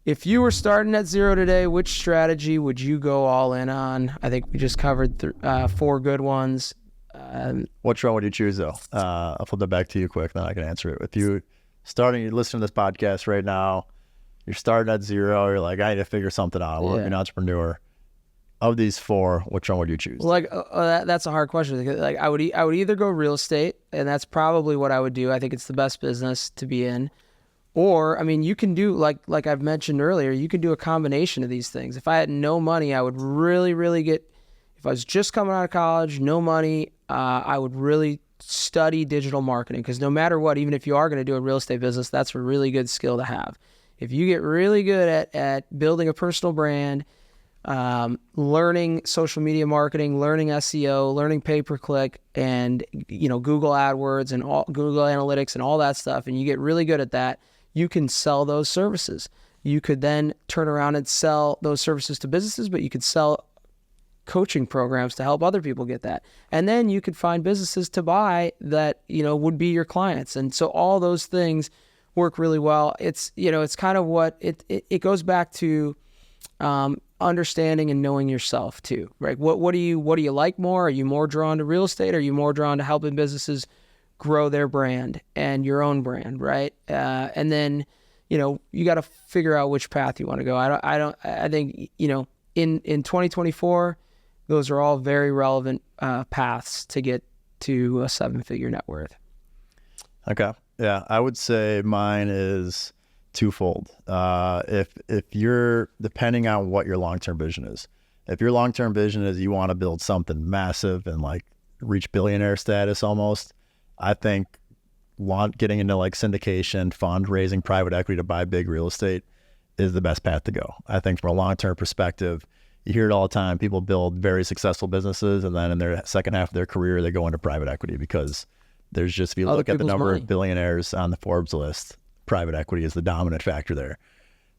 If you were starting at zero today, which strategy would you go all in on? I think we just covered 4 good ones. Which one would you choose, though? I'll flip that back to you quick, then I can answer it. If you're listening to this podcast right now, you're starting at zero, you're like, I need to figure something out. I want to be an entrepreneur. Of these 4, which one would you choose? That's a hard question. Like I would either go real estate, and that's probably what I would do. I think it's the best business to be in. Or, I mean, you can do, like I've mentioned earlier, you can do a combination of these things. If I had no money, I would really, really if I was just coming out of college, no money, I would really study digital marketing. Because no matter what, even if you are going to do a real estate business, that's a really good skill to have. If you get really good at building a personal brand, learning social media marketing, learning SEO, learning pay-per-click, and Google AdWords and Google Analytics and all that stuff, and you get really good at that, you can sell those services. You could then turn around and sell those services to businesses, but you could sell coaching programs to help other people get that. And then you could find businesses to buy that, would be your clients. And so all those things work really well. It's kind of what it goes back to, understanding and knowing yourself too, right? What do you like more? Are you more drawn to real estate? Are you more drawn to helping businesses grow their brand and your own brand, right? And then, you got to figure out which path you want to go. I think, in 2024, those are all very relevant paths to get to a 7-figure net worth. Okay. Yeah. I would say mine is twofold. If you're, depending on what your long-term vision is, if your long-term vision is you want to build something massive and like reach billionaire status almost, I think getting into like syndication, fundraising, private equity to buy big real estate is the best path to go. I think from a long-term perspective, you hear it all the time. People build very successful businesses, and then in their second half of their career, they go into private equity because there's just, if you look at the number of billionaires on the Forbes list, private equity is the dominant factor there.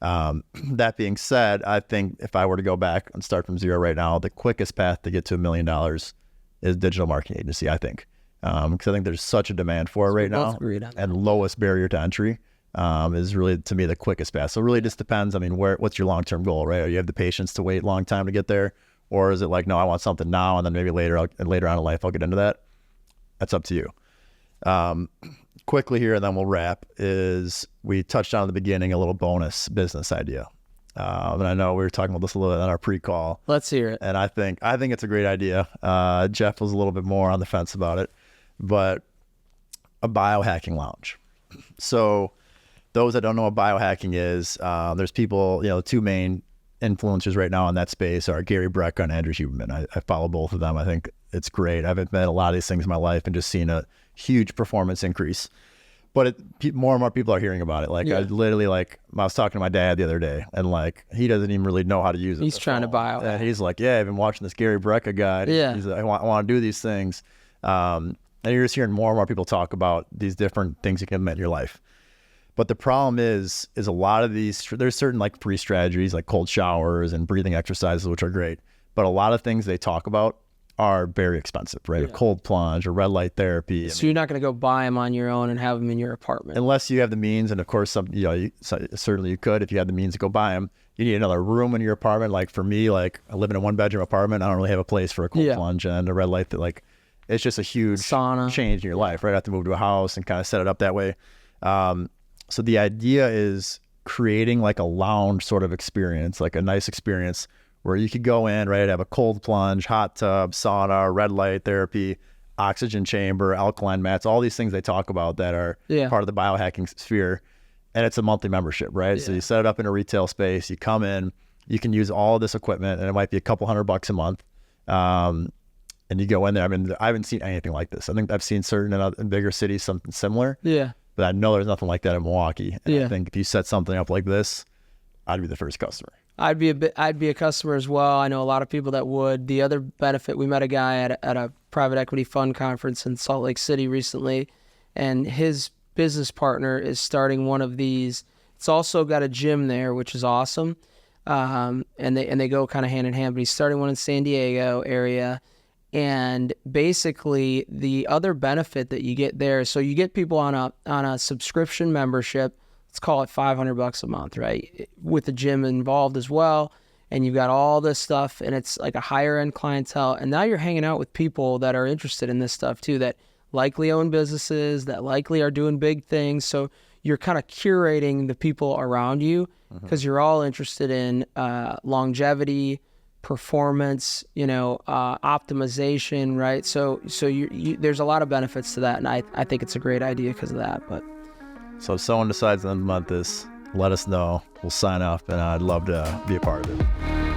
That being said, I think if I were to go back and start from zero right now, the quickest path to get to $1 million is digital marketing agency, I think. Because I think there's such a demand for it right now, and lowest barrier to entry is really, to me, the quickest path. So it really just depends. I mean, what's your long-term goal, right? Are you have the patience to wait a long time to get there? Or is it like, no, I want something now, and then maybe later on in life, I'll get into that? That's up to you. Quickly here, and then we'll wrap, is we touched on at the beginning a little bonus business idea. And I know we were talking about this a little bit on our pre-call. Let's hear it. And I think it's a great idea. Geoff was a little bit more on the fence about it, but a biohacking lounge. So those that don't know what biohacking is, there's people, 2 main influencers right now in that space are Gary Brecka and Andrew Huberman. I follow both of them. I think it's great. I've implemented a lot of these things in my life and just seen a huge performance increase. But more and more people are hearing about it. Like, I literally, I was talking to my dad the other day, and he doesn't even really know how to use it. He's trying to buy it. And he's like, I've been watching this Gary Brecka guy. Yeah. He's like, I want to do these things. And you're just hearing more and more people talk about these different things you can implement in your life. But the problem is a lot of these, there's certain free strategies like cold showers and breathing exercises, which are great. But a lot of things they talk about are very expensive, right? Yeah. A cold plunge or red light therapy. So you're not going to go buy them on your own and have them in your apartment. Unless you have the means. And of course, certainly you could, if you had the means to go buy them. You need another room in your apartment. Like for me, I live in a 1-bedroom apartment. I don't really have a place for a cold plunge and a red light that it's just a huge sauna change in your life, right? I have to move to a house and kind of set it up that way. So the idea is creating a lounge sort of experience, like a nice experience where you could go in, right, have a cold plunge, hot tub, sauna, red light therapy, oxygen chamber, alkaline mats, all these things they talk about that are part of the biohacking sphere. And it's a monthly membership, right? Yeah. So you set it up in a retail space, you come in, you can use all of this equipment, and it might be a couple $100 a month. And you go in there. I mean, I haven't seen anything like this. I think I've seen certain in bigger cities, something similar. Yeah. But I know there's nothing like that in Milwaukee. And I think if you set something up like this, I'd be the first customer. I'd be a customer as well. I know a lot of people that would. The other benefit, we met a guy at a private equity fund conference in Salt Lake City recently, and his business partner is starting one of these. It's also got a gym there, which is awesome. And they go kind of hand in hand, but he's starting one in San Diego area. And basically the other benefit that you get there, so you get people on a subscription membership. let's call it $500 a month, right? With the gym involved as well. And you've got all this stuff, and it's like a higher end clientele. And now you're hanging out with people that are interested in this stuff too, that likely own businesses, that likely are doing big things. So you're kind of curating the people around you because you're all interested in longevity, performance, optimization, right? So there's a lot of benefits to that, and I think it's a great idea because of that. But so if someone decides to implement this, let us know. We'll sign up, and I'd love to be a part of it.